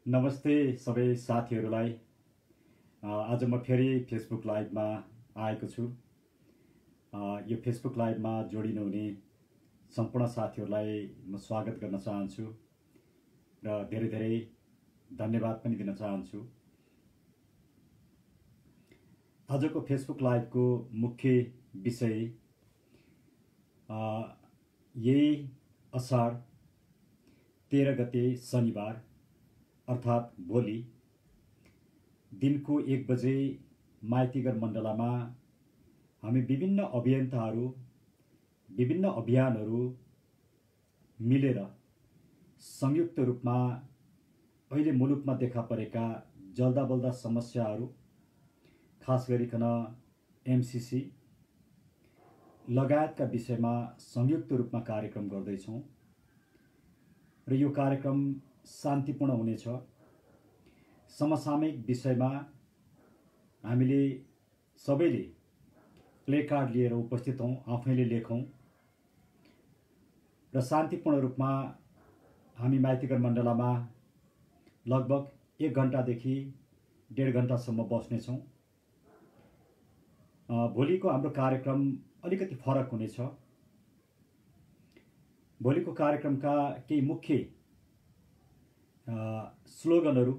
नमस्ते सबै साथीहरूलाई। आज म फेरि फेसबुक लाइभमा आएको छु। यो फेसबुक लाइभमा जोडिनुहुने सम्पूर्ण साथीहरूलाई म स्वागत गर्न चाहन्छु र धेरै धेरै धन्यवाद पनि दिन चाहन्छु। आजको फेसबुक लाइभको मुख्य विषय यही असार 13 गते शनिबार अर्थात् भोलि दिनको 1 बजे माइतीघर मण्डलामा हामी विभिन्न अभियन्ताहरू विभिन्न अभियानहरू मिलेर संयुक्त रूपमा अहिले मुलुकमा देखा परेका जल्दा बल्दा समस्याहरू खास गरिकन एमसीसी लगायतका विषयमा संयुक्त रूपमा कार्यक्रम गर्दैछौँ र यो कार्यक्रम शान्तिपूर्ण हुनेछ। समसामयिक विषयमा हामीले सबैले प्ले कार्ड लिएर उपस्थित हौँ, आफैले लेखौँ र शान्तिपूर्ण रूपमा हामी माइतीघर मण्डलामा लगभग 1 घण्टादेखि 1.5 घण्टासम्म बस्नेछौँ। भोलिको हाम्रो कार्यक्रम अलिकति फरक हुनेछ। भोलिको कार्यक्रमका केही मुख्य स्लोगनहरू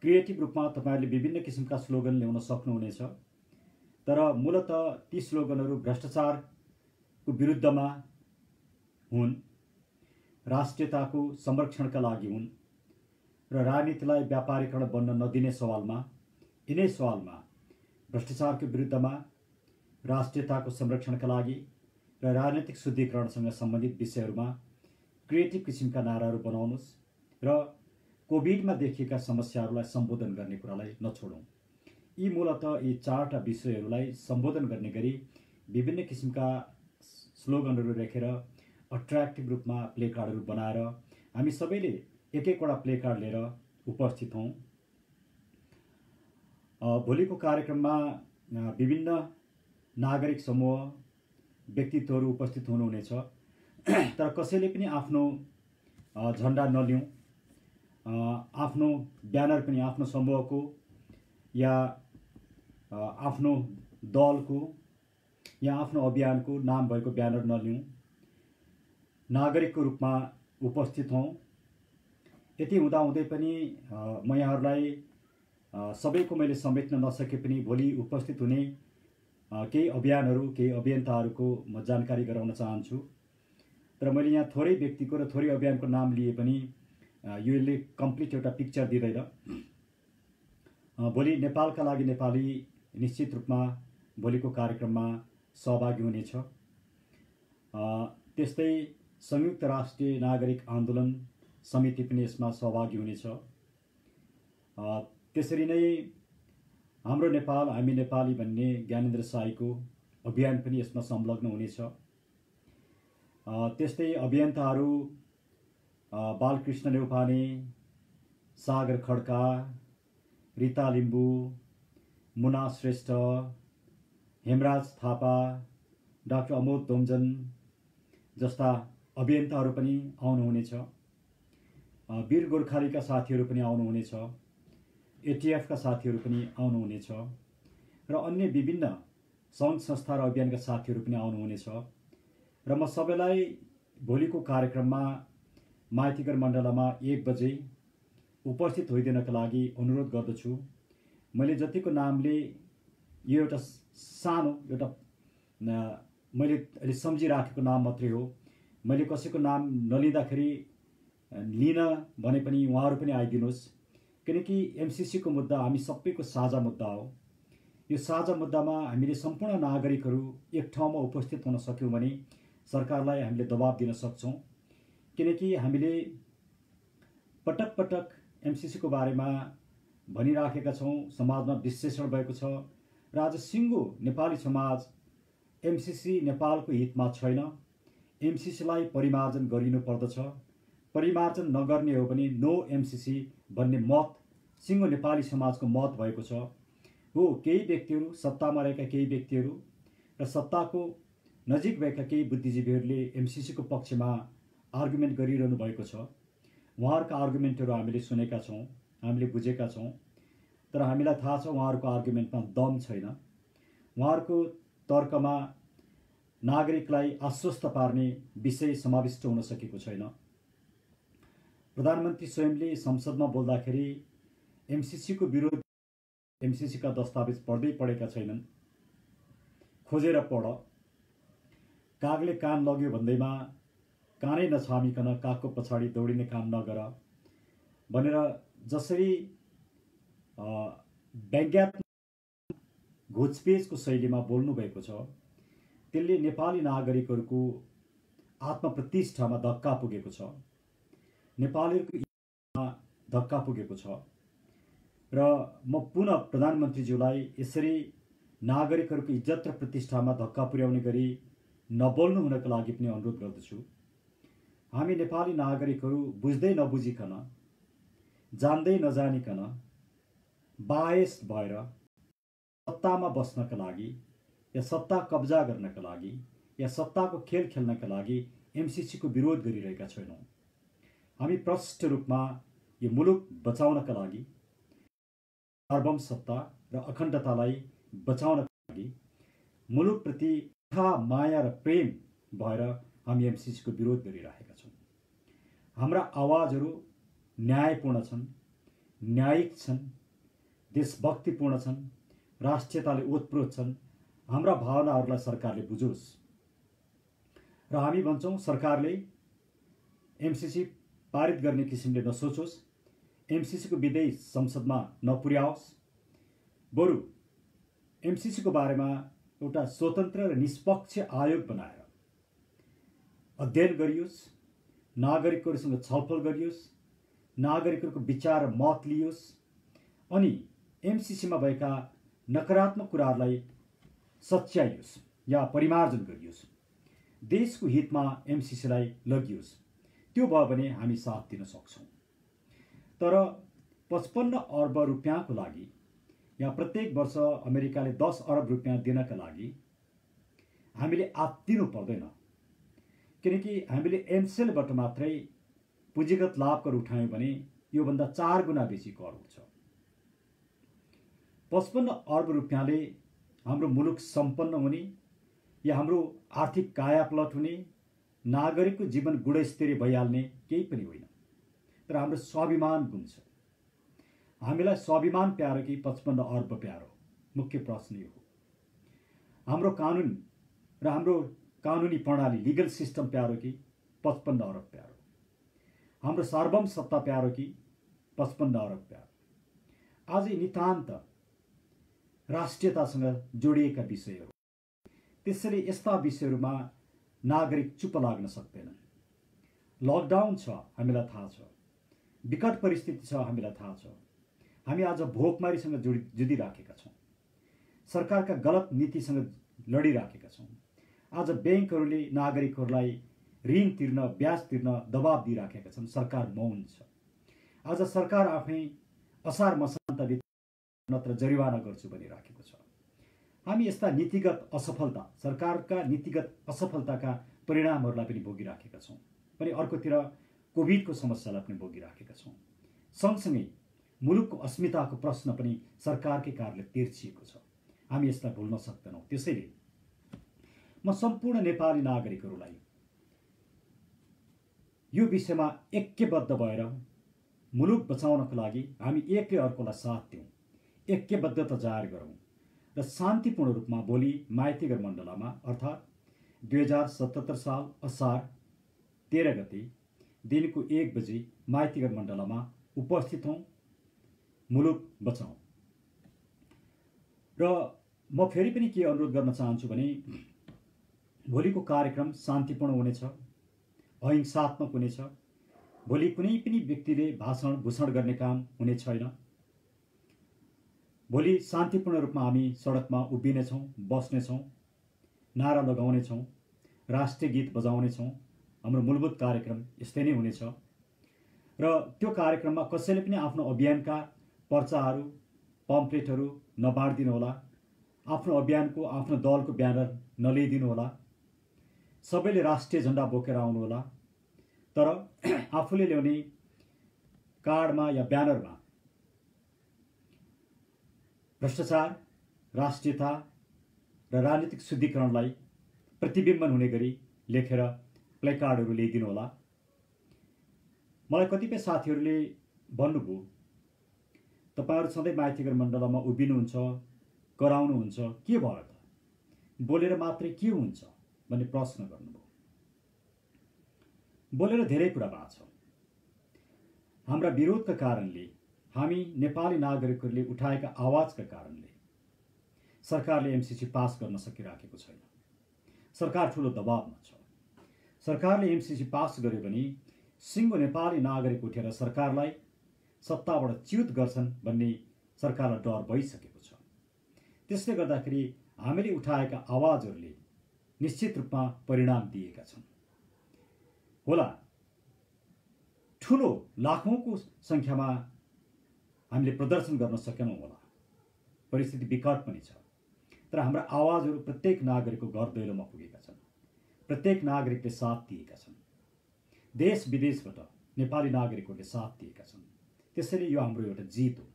क्रिएटिभ रूपमा तपाईहरुले विभिन्न किसिमका स्लोगन ल्याउन सक्नुहुनेछ, तर मूलतः ती स्लोगनहरू भ्रष्टाचारको विरुद्धमा हुन्, राष्ट्रियताको संरक्षणका लागि हुन् र राजनीतिलाई व्यापारीकरण बन्न नदिने सवालमा यिनै सवालमा भ्रष्टाचारको विरुद्धमा राष्ट्रियताको संरक्षणका लागि र राजनीतिक शुद्धिकरणसँग सम्बन्धित विषयहरूमा क्रिएटिभ किसिमका नाराहरू बनाउनुस् र कोभिडमा देखिएका समस्याहरूलाई सम्बोधन गर्ने कुरालाई नछोडौँ। यी मूलतः यी 4टा विषयहरूलाई सम्बोधन गर्ने गरी विभिन्न किसिमका स्लोगनहरू लेखेर अट्र्याक्टिभ रूपमा प्ले कार्डहरू बनाएर हामी सबैले एक-एकवटा प्ले कार्ड लिएर उपस्थित हौँ। भोलिको कार्यक्रममा विभिन्न नागरिक समूह व्यक्तित्वहरू उपस्थित हुनुहुनेछ, तर कसैले पनि आफ्नो झन्डा नलिउँ, आफ्नो ब्यानर पनि आफ्नो समूहको या आफ्नो दलको या आफ्नो अभियानको नाम भएको ब्यानर नलिउँ, नागरिकको रूपमा उपस्थित हौँ। यति हुँदाहुँदै पनि म यहाँहरूलाई सबैको मैले समेट्न नसके पनि भोलि उपस्थित हुने केही अभियानहरू केही अभियन्ताहरूको म जानकारी गराउन चाहन्छु। तर मैले यहाँ थोरै व्यक्तिको र थोरै अभियानको नाम लिए पनि यसले कम्प्लिट एउटा पिक्चर दिँदैन। भोलि नेपालका लागि नेपाली निश्चित रूपमा भोलिको कार्यक्रममा सहभागी हुनेछ। त्यस्तै संयुक्त राष्ट्रिय नागरिक आन्दोलन समिति पनि यसमा सहभागी हुनेछ। त्यसरी नै हाम्रो नेपाल हामी नेपाली भन्ने ज्ञानेन्द्र साईको अभियान पनि यसमा संलग्न हुनेछ। त्यस्तै अभियन्ताहरू बालकृष्ण नेउपाने, सागर खड्का, रीता लिम्बू, मुना श्रेष्ठ, हेमराज थापा, डाक्टर अमोद दोमजन जस्ता अभियन्ताहरू पनि आउनुहुनेछ। वीर गोर्खालीका साथीहरू पनि आउनुहुनेछ, एटीएफका साथीहरू पनि आउनुहुनेछ र अन्य विभिन्न सङ्घ संस्था र अभियानका साथीहरू पनि आउनुहुनेछ। र म सबैलाई भोलिको कार्यक्रममा माइतीघर मण्डलामा 1 बजे उपस्थित होइदिनका लागि अनुरोध गर्दछु। मैले जतिको नामले यो एउटा सानो एउटा मैले अहिले सम्झिराखेको नाम मात्रै हो। मैले कसैको नाम नलिँदाखेरि लिन भने पनि उहाँहरू पनि आइदिनुहोस्, किनकि एमसीसीको मुद्दा हामी सबैको साझा मुद्दा हो। यो साझा मुद्दामा हामीले सम्पूर्ण नागरिकहरू एक ठाउँमा उपस्थित हुन सक्यौँ भने सरकारलाई हामीले दबाब दिन सक्छौँ, किनकि हामीले पटक पटक एमसीसीको बारेमा भनिराखेका छौँ, समाजमा विश्लेषण भएको छ र आज सिङ्गो नेपाली समाज एमसीसी नेपालको हितमा छैन, एमसीसीलाई परिमार्जन गरिनु पर्दछ, परिमार्जन नगर्ने हो भने नो एमसीसी भन्ने मत सिङ्गो नेपाली समाजको मत भएको छ। हो, केही व्यक्तिहरू सत्तामा रहेका केही व्यक्तिहरू र सत्ताको नजिक भएका केही बुद्धिजीवीहरूले एमसीसीको पक्षमा आर्गुमेन्ट गरिरहनु भएको छ। उहाँहरूका आर्गुमेन्टहरू हामीले सुनेका छौँ, हामीले बुझेका छौँ, तर हामीलाई थाहा छ उहाँहरूको आर्गुमेन्टमा दम छैन। उहाँहरूको तर्कमा नागरिकलाई आश्वस्त पार्ने विषय समाविष्ट हुन सकेको छैन। प्रधानमन्त्री स्वयंले संसदमा बोल्दाखेरि एमसीसीको विरोध, एमसीसीका दस्तावेज पढेका छैनन्। खोजेर पढ, कागले कान लग्यो भन्दैमा कानै नछामिकन कागको पछाडि दौडिने काम नगर भनेर जसरी व्यङ्ग्यात्मक घोचपेचको शैलीमा बोल्नु भएको छ, त्यसले नेपाली नागरिकहरूको आत्मप्रतिष्ठामा धक्का पुगेको छ, नेपालीहरूको धक्का पुगेको छ। र म पुनः प्रधानमन्त्रीज्यूलाई यसरी नागरिकहरूको इज्जत र प्रतिष्ठामा धक्का पुर्याउने गरी नबोल्नु हुनका लागि पनि अनुरोध गर्दछु। हामी नेपाली नागरिकहरू बुझ्दै नबुझिकन, जान्दै नजानिकन, बायस भएर सत्तामा बस्नका लागि या सत्ता कब्जा गर्नका लागि या सत्ताको खेल खेल्नका लागि एमसीसीको विरोध गरिरहेका छैनौँ। हामी प्रष्ट रूपमा यो मुलुक बचाउनका लागि, सार्वभौम सत्ता र अखण्डतालाई बचाउनका लागि, मुलुकप्रति माया र प्रेम भएर हामी एमसीसीको विरोध गरिरहेका छौँ। हाम्रा आवाजहरू न्यायपूर्ण छन्, न्यायिक छन्, देशभक्तिपूर्ण छन्, राष्ट्रियताले ओतप्रोत छन्। हाम्रा भावनाहरूलाई सरकारले बुझोस् र हामी भन्छौँ सरकारले एमसीसी पारित गर्ने किसिमले नसोचोस्, एमसीसीको विधेयक संसदमा नपुर्याओस्, बरु एमसीसीको बारेमा एउटा स्वतन्त्र र निष्पक्ष आयोग बनाएर अध्ययन गरियोस्, नागरिकहरूसँग छलफल गरियोस्, नागरिकहरूको विचार र मत लियोस्, अनि एमसीसीमा भएका नकारात्मक कुराहरूलाई सच्याइयोस् या परिमार्जन गरियोस्, देशको हितमा एमसीसीलाई लगियोस्। त्यो भयो भने हामी साथ दिन सक्छौँ। तर 55 अर्ब रुपियाँको लागि या प्रत्येक वर्ष अमेरिकाले 10 अरब रुपियाँ दिनका लागि हामीले आत्तिनु पर्दैन, किनकि हामीले एमसेलबाट मात्रै पुँजीगत लाभ कर उठायौँ भने योभन्दा 4 गुणा बेसी कर उठ्छ। 55 अर्ब रुपियाँले हाम्रो मुलुक सम्पन्न हुने या हाम्रो आर्थिक कायापलट हुने, नागरिकको जीवन गुणस्तरीय भइहाल्ने केही पनि होइन। तर हाम्रो स्वाभिमान गुन्छ। हामीलाई स्वाभिमान प्यारो कि 55 अर्ब प्यारो? मुख्य प्रश्न यो हो। हाम्रो कानुन र हाम्रो कानुनी प्रणाली, लिगल सिस्टम प्यारो कि 55 अरब प्यारो? हाम्रो सार्वभौम सत्ता प्यारो कि 55 अरब प्यारो? आज नितान्त राष्ट्रियतासँग जोडिएका विषयहरू, त्यसैले यस्ता विषयहरूमा नागरिक चुप लाग्न सक्दैनन्। लकडाउन छ, हामीलाई थाहा छ, विकट परिस्थिति छ, हामीलाई थाहा छ। हामी आज भोकमारीसँग जुधिराखेका छौँ, सरकारका गलत नीतिसँग लडिराखेका छौँ। आज ब्याङ्कहरूले नागरिकहरूलाई ऋण तिर्न, ब्याज तिर्न दबाब दिइराखेका छन्, सरकार मौन छ। आज सरकार आफै असार मसान्तभित्र नत्र जरिवाना गर्छु भनिराखेको छ। हामी यस्ता नीतिगत असफलता, सरकारका नीतिगत असफलताका परिणामहरूलाई पनि भोगिराखेका छौँ, पनि अर्कोतिर कोभिडको समस्यालाई पनि भोगिराखेका छौँ। सँगसँगै मुलुकको अस्मिताको प्रश्न पनि सरकारकै कारणले तिर्छिएको छ। हामी यसलाई भुल्न सक्दैनौँ। त्यसैले म सम्पूर्ण नेपाली नागरिकहरूलाई यो विषयमा ऐक्यबद्ध भएर मुलुक बचाउनको लागि हामी एकले अर्कोलाई साथ दिउँ, ऐक्यबद्धता जाहेर गरौँ र शान्तिपूर्ण रूपमा भोलि माइतीघर मण्डलामा अर्थात् 2077 साल असार 13 गते दिनको 1 बजे माइतीघर मण्डलामा उपस्थित हौँ, मुलुक बचाउँ। र म फेरि पनि के अनुरोध गर्न चाहन्छु भने भोलिको कार्यक्रम शान्तिपूर्ण हुनेछ, अहिंसात्मक हुनेछ। भोलि कुनै पनि व्यक्तिले भाषण भूषण गर्ने काम हुने छैन। भोलि शान्तिपूर्ण रूपमा हामी सडकमा उभिनेछौँ, बस्नेछौँ, नारा लगाउनेछौँ, राष्ट्रिय गीत बजाउनेछौँ। हाम्रो मूलभूत कार्यक्रम यस्तै नै हुनेछ। र त्यो कार्यक्रममा कसैले पनि आफ्नो अभियानका पर्चाहरू, पम्पलेटहरू नबाँडिदिनु होला, आफ्नो अभियानको, आफ्नो दलको ब्यानर नल्याइदिनु होला। सबैले राष्ट्रिय झण्डा बोकेर आउनु होला। तर आफूले ल्याउने कार्डमा या ब्यानरमा भ्रष्टाचार, राष्ट्रियता र राजनीतिक शुद्धिकरणलाई प्रतिबिम्बन हुने गरी लेखेर प्लेकार्डहरू ल्याइदिनु होला। मलाई कतिपय साथीहरूले भन्नुभयो, तपाईहरु सधैँ माइतीगर मण्डलमा उभिनुहुन्छ, कराउनुहुन्छ, के भयो त? बोलेर मात्रै के हुन्छ भन्ने प्रश्न गर्नुभयो। बोलेर धेरै कुरा भएको छ। हाम्रा विरोधका कारणले, हामी नेपाली नागरिकहरूले उठाएका आवाजका कारणले सरकारले एमसीसी पास गर्न सकिराखेको छैन। सरकार ठूलो दबावमा छ। सरकारले एमसीसी पास गर्यो भने सिङ्गो नेपाली नागरिक उठेर सरकारलाई सत्ताबाट च्युत गर्छन् भन्ने सरकारलाई डर भइसकेको छ। त्यसले गर्दाखेरि हामीले उठाएका आवाजहरूले निश्चित रूपमा परिणाम दिएका छन्। होला ठूलो लाखौंको संख्यामा हामीले प्रदर्शन गर्न सकेनौं होला, परिस्थिति विकट पनि छ, तर हाम्रा आवाजहरू प्रत्येक नागरिकको घर दैलोमा पुगेका छन्। प्रत्येक नागरिकले साथ दिएका छन्। देश विदेशबाट नेपाली नागरिकहरूले साथ दिएका छन्। त्यसैले यो हाम्रो एउटा जित हो।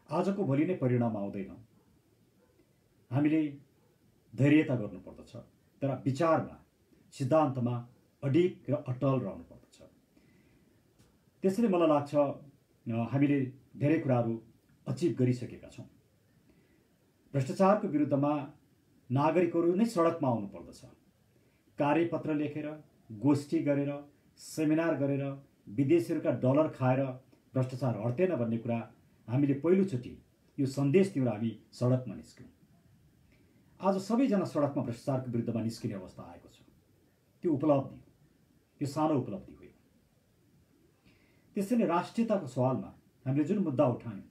आजको भोलि नै परिणाम आउँदैन। हामीले धैर्यता गर्नुपर्दछ, तर विचारमा, सिद्धान्तमा अडिग र अटल रहनु पर्दछ। त्यसैले मलाई लाग्छ हामीले धेरै कुराहरू अचिभ गरिसकेका छौँ। भ्रष्टाचारको विरुद्धमा नागरिकहरू नै सडकमा आउनु पर्दछ। कार्यपत्र लेखेर, गोष्ठी गरेर, सेमिनार गरेर, विदेशीहरूका डलर खाएर भ्रष्टाचार हट्दैन भन्ने कुरा हामीले पहिलोचोटि यो सन्देश दिएर हामी सडकमा निस्क्यौँ। आज सबैजना सडकमा भ्रष्टाचारको विरुद्धमा निस्किने अवस्था आएको छ। त्यो उपलब्धि हो, यो सानो उपलब्धि होइन। त्यसैले राष्ट्रियताको सवालमा हामीले जुन मुद्दा उठायौँ,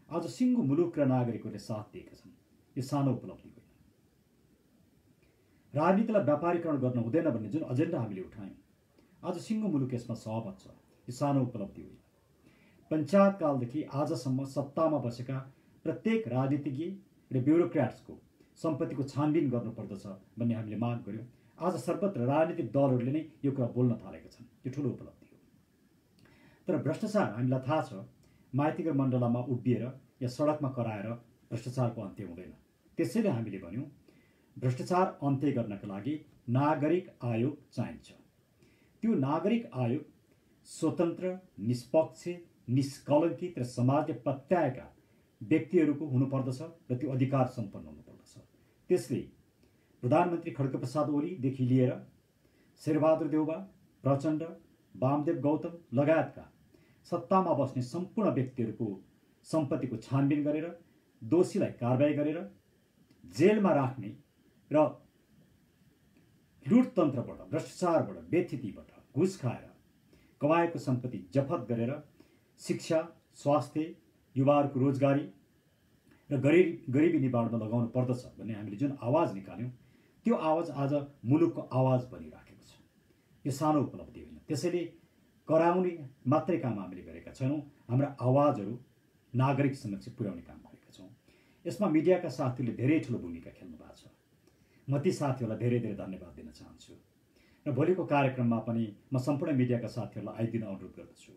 आज सिङ्गो मुलुक र नागरिकहरूले साथ दिएका छन्। यो सानो उपलब्धि होइन। राजनीतिलाई व्यापारीकरण गर्न हुँदैन भन्ने जुन एजेन्डा हामीले उठायौँ, आज सिङ्गो मुलुक यसमा सहमत छ। यो सानो उपलब्धि होइन। पञ्चायत कालदेखि आजसम्म सत्तामा बसेका प्रत्येक राजनीतिज्ञ र ब्युरोक्र्याट्सको सम्पत्तिको छानबिन गर्नुपर्दछ भन्ने हामीले माग गर्यौँ। आज सर्वत्र राजनीतिक दलहरूले नै यो कुरा बोल्न थालेका छन्। यो ठुलो उपलब्धि हो। तर भ्रष्टाचार हामीलाई थाहा छ, माइतीगर मण्डलमा उभिएर या सडकमा कराएर भ्रष्टाचारको अन्त्य हुँदैन। त्यसैले हामीले भन्यौँ, भ्रष्टाचार अन्त्य गर्नका लागि नागरिक आयोग चाहिन्छ। त्यो नागरिक आयोग स्वतन्त्र, निष्पक्ष, निष्कलङ्कित र समाजले पत्याएका व्यक्तिहरूको हुनुपर्दछ र त्यो अधिकार सम्पन्न हुनुपर्दछ। त्यसले प्रधानमन्त्री खड्गप्रसाद ओलीदेखि लिएर शेरबहादुर देउवा, प्रचण्ड, वामदेव गौतम लगायतका सत्तामा बस्ने सम्पूर्ण व्यक्तिहरूको सम्पत्तिको छानबिन गरेर दोषीलाई कारबाही गरेर जेलमा राख्ने र लुटतन्त्रबाट, भ्रष्टाचारबाट, व्यथितिबाट, घुस खाएर कमाएको सम्पत्ति जफत गरेर शिक्षा, स्वास्थ्य, युवाहरूको रोजगारी र गरिबी निवारणमा लगाउनु पर्दछ भन्ने हामीले जुन आवाज निकाल्यौँ, त्यो आवाज आज मुलुकको आवाज बनिराखेको छ। यो सानो उपलब्धि होइन। त्यसैले कराउने मात्रै काम हामीले गरेका छैनौँ, हाम्रा आवाजहरू नागरिक समक्ष पुर्याउने काम गरेका छौँ। यसमा मिडियाका साथीहरूले धेरै ठुलो भूमिका खेल्नु भएको छ। म ती साथीहरूलाई धेरै धेरै धन्यवाद दिन चाहन्छु र भोलिको कार्यक्रममा पनि म सम्पूर्ण मिडियाका साथीहरूलाई आइदिन अनुरोध गर्दछु।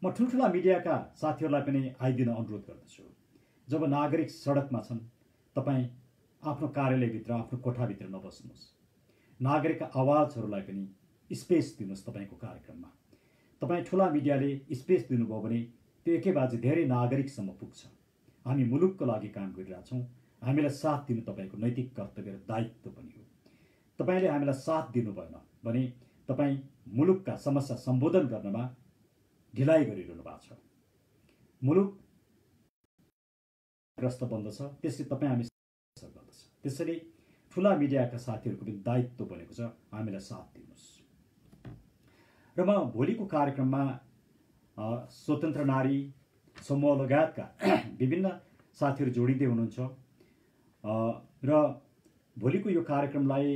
म ठुल्ठुला मिडियाका साथीहरूलाई पनि आइदिन अनुरोध गर्दछु। जब नागरिक सडकमा छन्, तपाईँ आफ्नो कार्यालयभित्र, आफ्नो कोठाभित्र नबस्नुहोस्। नागरिकका आवाजहरूलाई पनि स्पेस दिनुहोस् तपाईँको कार्यक्रममा। तपाईँ ठुला मिडियाले स्पेस दिनुभयो भने त्यो एकैबाजी धेरै नागरिकसम्म पुग्छ। हामी मुलुकको लागि काम गरिरहेछौँ। हामीलाई साथ दिनु तपाईँको नैतिक कर्तव्य र दायित्व पनि हो। तपाईँले हामीलाई साथ दिनु भएन भने तपाईँ मुलुकका समस्या सम्बोधन गर्नमा ढिलाइ गरिरहनु भएको छ। मुलुक ग्रस्त बन्दछ, त्यसले तपाईँ हामी गर्दछ। त्यसैले ठुला मिडियाका साथीहरूको पनि दायित्व बनेको छ, हामीलाई साथ दिनुहोस्। र म भोलिको कार्यक्रममा स्वतन्त्र नारी समूह लगायतका विभिन्न साथीहरू जोडिँदै हुनुहुन्छ र भोलिको यो कार्यक्रमलाई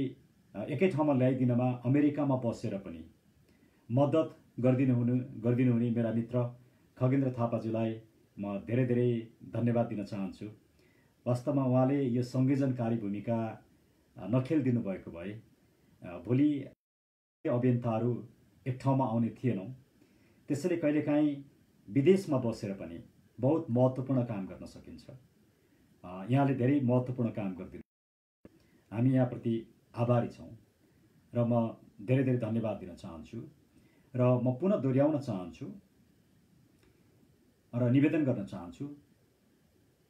एकै ठाउँमा ल्याइदिनमा अमेरिकामा बसेर पनि मद्दत गरिदिनु हुने मेरा मित्र खगेन्द्र थापाज्यूलाई म धेरै धेरै धन्यवाद दिन चाहन्छु। वास्तवमा उहाँले यो संयोजनकारी भूमिका नखेलिदिनु भएको भए भोलि अभियन्ताहरू एक ठाउँमा आउने थिएनौँ। त्यसैले कहिलेकाहीँ विदेशमा बसेर पनि बहुत महत्त्वपूर्ण काम गर्न सकिन्छ। यहाँले धेरै महत्त्वपूर्ण काम गरिदिनु, हामी यहाँप्रति आभारी छौँ र म धेरै धेरै धन्यवाद दिन चाहन्छु। र म पुनः दोहोऱ्याउन चाहन्छु र निवेदन गर्न चाहन्छु,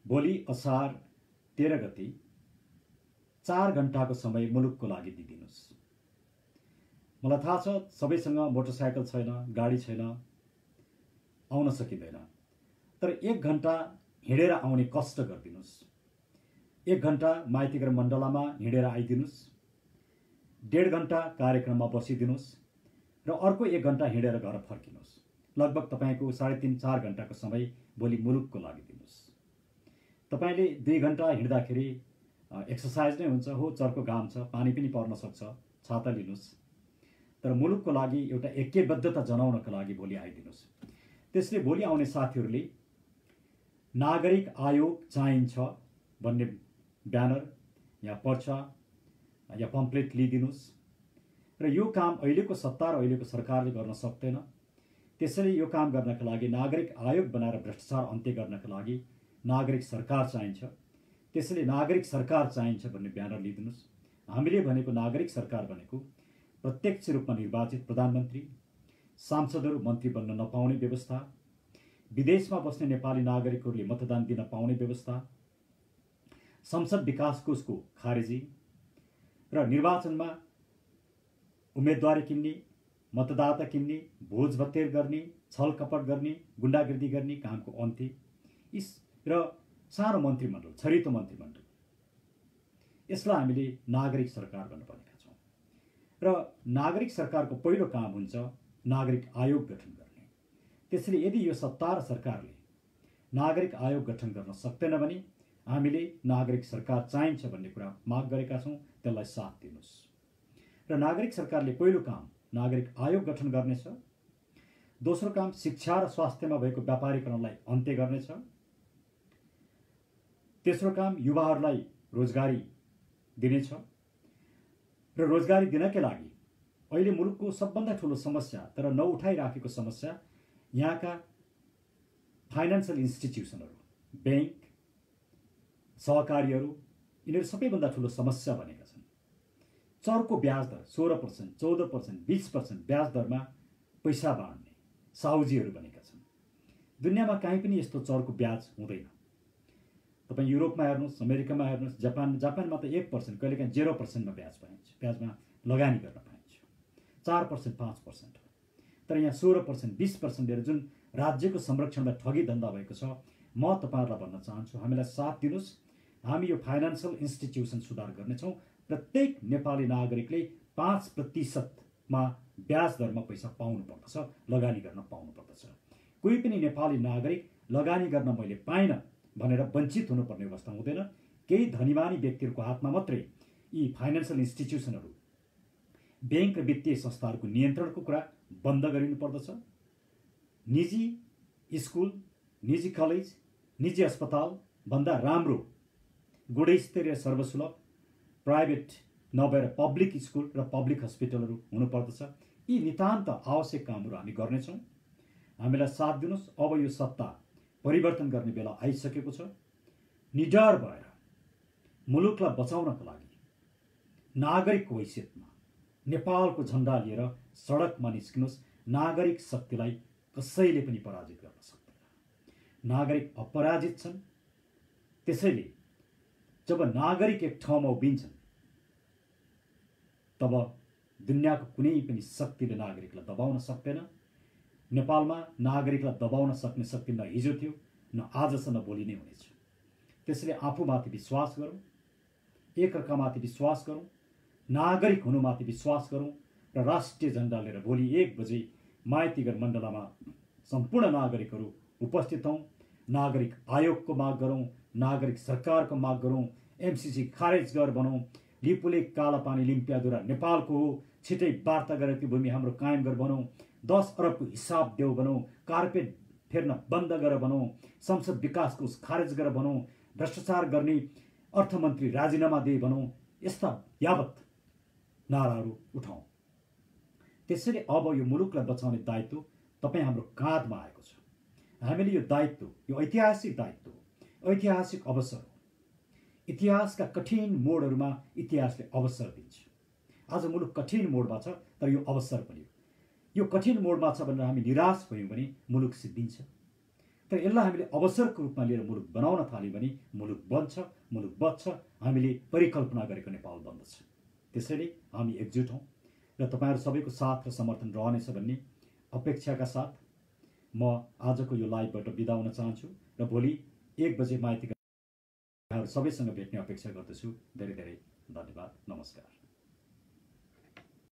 भोलि असार 13 गते 4 घण्टाको समय मुलुकको लागि दिइदिनुहोस्। मलाई थाहा छ सबैसँग मोटरसाइकल छैन, गाडी छैन, आउन सकिँदैन, तर 1 घण्टा हिँडेर आउने कष्ट गरिदिनुहोस्। 1 घण्टा माइतीघर मण्डलामा हिँडेर आइदिनुहोस्, 1.5 घण्टा कार्यक्रममा बसिदिनुहोस् र अर्को 1 घण्टा हिँडेर घर फर्किनुहोस्। लगभग तपाईँको 3.5-4 घण्टाको समय भोलि मुलुकको लागि दिनुहोस्। तपाईँले 2 घण्टा हिँड्दाखेरि एक्सर्साइज नै हुन्छ, हो चर्को घाम छ, पानी पनि पर्न सक्छ, छाता लिनुहोस्, तर मुलुकको लागि एउटा ऐक्यबद्धता जनाउनको लागि भोलि आइदिनुहोस्। त्यसले भोलि आउने साथीहरूले नागरिक आयोग चाहिन्छ भन्ने ब्यानर या पर्चा या पम्पलेट लिइदिनुहोस्। र यो काम अहिलेको सत्ता र अहिलेको सरकारले गर्न सक्दैन, त्यसैले यो काम गर्नका लागि नागरिक आयोग बनाएर भ्रष्टाचार अन्त्य गर्नका लागि नागरिक सरकार चाहिन्छ। त्यसैले नागरिक सरकार चाहिन्छ भन्ने ब्यानर लिइदिनुहोस्। हामीले भनेको नागरिक सरकार भनेको प्रत्यक्ष रूपमा निर्वाचित प्रधानमन्त्री, सांसदहरू मन्त्री बन्न नपाउने व्यवस्था, विदेशमा बस्ने नेपाली नागरिकहरूले मतदान दिन पाउने व्यवस्था, संसद विकास कोषको खारेजी र निर्वाचनमा उम्मेदवारी किन्ने, मतदाता किन्ने, भोज भत्तेर गर्ने, छल कपट गर्ने, गुण्डागर्दी गर्ने कामको अन्त्य र सानो मन्त्रीमण्डल, छरितो मन्त्रीमण्डल, यसलाई हामीले नागरिक सरकार भन्न भनेका छौँ। र नागरिक सरकारको पहिलो काम हुन्छ नागरिक आयोग गठन गर्ने। त्यसैले यदि यो सत्ता र सरकारले नागरिक आयोग गठन गर्न सक्दैन भने हामीले नागरिक सरकार चाहिन्छ भन्ने कुरा माग गरेका छौँ, त्यसलाई साथ दिनुहोस्। र नागरिक सरकारले पहिलो काम नागरिक आयोग गठन गर्नेछ। दोस्रो काम शिक्षा र स्वास्थ्यमा भएको व्यापारीकरणलाई अन्त्य गर्नेछ। तेस्रो काम युवाहरूलाई रोजगारी दिनेछ। र रोजगारी दिनकै लागि अहिले मुलुकको सबभन्दा ठुलो समस्या तर नउठाइराखेको समस्या यहाँका फाइनान्सियल इन्स्टिट्युसनहरू, बैंक, सहकारीहरू, यिनीहरू सबैभन्दा ठुलो समस्या बनेका छन्। चर्को ब्याज दर 16%, 14%, 20% ब्याज दरमा पैसा बाँड्ने साहुजीहरू बनेका छन्। दुनियाँमा कहीँ पनि यस्तो चर्को ब्याज हुँदैन। तपाईँ युरोपमा हेर्नुहोस्, अमेरिकामा हेर्नुहोस्, जापानमा त 1%, कहिलेकाहीँ 0%मा ब्याज पाइन्छ, ब्याजमा लगानी गर्न पाइन्छ, 4%, 5%। तर यहाँ 16%, 20% लिएर जुन राज्यको संरक्षणमा ठगी धन्दा भएको छ, म तपाईँहरूलाई भन्न चाहन्छु, हामीलाई साथ दिनुहोस्। हामी यो फाइनान्सियल इन्स्टिट्युसन सुधार गर्नेछौँ। प्रत्येक नेपाली नागरिकले 5%मा ब्याज दरमा पैसा पाउनुपर्दछ, लगानी गर्न पाउनुपर्दछ। कोही पनि नेपाली नागरिक लगानी गर्न मैले पाइनँ भनेर वञ्चित हुनुपर्ने अवस्था हुँदैन। केही धनीमानी व्यक्तिहरूको हातमा मात्रै यी फाइनान्सियल इन्स्टिट्युसनहरू, बैंक र वित्तीय संस्थाहरूको नियन्त्रणको कुरा बन्द गरिनुपर्दछ। निजी स्कुल, निजी कलेज, निजी अस्पताल भन्दा राम्रो गुणस्तरीय सर्वसुलभ प्राइभेट नभएर पब्लिक स्कुल र पब्लिक हस्पिटलहरू हुनुपर्दछ। यी नितान्त आवश्यक कामहरू हामी गर्नेछौँ। हामीलाई साथ दिनुहोस्। अब यो सत्ता परिवर्तन गर्ने बेला आइसकेको छ। निडर भएर मुलुकलाई बचाउनको लागि नागरिकको हैसियतमा नेपालको झन्डा लिएर सडकमा निस्किनुहोस्। नागरिक शक्तिलाई कसैले पनि पराजित गर्न सक्दैन। नागरिक अपराजित छन्। त्यसैले जब नागरिक एक ठाउँमा उभिन्छन् तब दुनियाँको कुनै पनि शक्तिले नागरिकलाई दबाउन सक्दैन। नेपालमा नागरिकलाई दबाउन सक्ने शक्ति न हिजो थियो, न आज छ, न भोलि नै हुनेछ। त्यसैले आफूमाथि विश्वास गरौँ, एकअर्कामाथि विश्वास गरौँ, नागरिक हुनुमाथि विश्वास गरौँ र राष्ट्रिय झन्डा लिएर भोलि 1 बजे माइतीघर मण्डलामा सम्पूर्ण नागरिकहरू उपस्थित हौँ। नागरिक आयोगको माग गरौँ, नागरिक सरकारको माग गरौँ, एमसीसी खारेज गर भनौँ, लिपुलेक कालापानी लिम्पियादुरा नेपालको हो, छिटै वार्ता गरेर त्यो भूमि हाम्रो कायम गर भनौँ, 10 अरबको हिसाब देऊ भनौँ, कार्पेट फेर्न बन्द गर भनौँ, संसद विकास कोष खारेज गर भनौँ, भ्रष्टाचार गर्ने अर्थमन्त्री राजीनामा दे भनौँ, यस्ता यावत नाराहरू उठाउँ। त्यसैले अब यो मुलुकलाई बचाउने दायित्व तपाईँ हाम्रो काँधमा आएको छ। हामीले यो दायित्व, यो ऐतिहासिक दायित्व, ऐतिहासिक अवसर हो। इतिहासका कठिन मोडहरूमा इतिहासले अवसर दिन्छ। आज मुलुक कठिन मोडमा छ, तर यो अवसर पनि हो। यो कठिन मोडमा छ भनेर हामी निराश भयौँ भने मुलुक सिद्धिन्छ। तर यसलाई हामीले अवसरको रूपमा लिएर मुलुक बनाउन थाल्यौँ भने मुलुक बन्छ, मुलुक बच्छ, हामीले परिकल्पना गरेको नेपाल बन्दछ। त्यसैले हामी एकजुट हौँ र तपाईँहरू सबैको साथ र समर्थन रहनेछ भन्ने अपेक्षाका साथ म आजको यो लाइभबाट बिदा हुन चाहन्छु र भोलि 1 बजे माइतीका सबैसँग भेट्ने अपेक्षा गर्दछु। धेरै धेरै धन्यवाद। नमस्कार।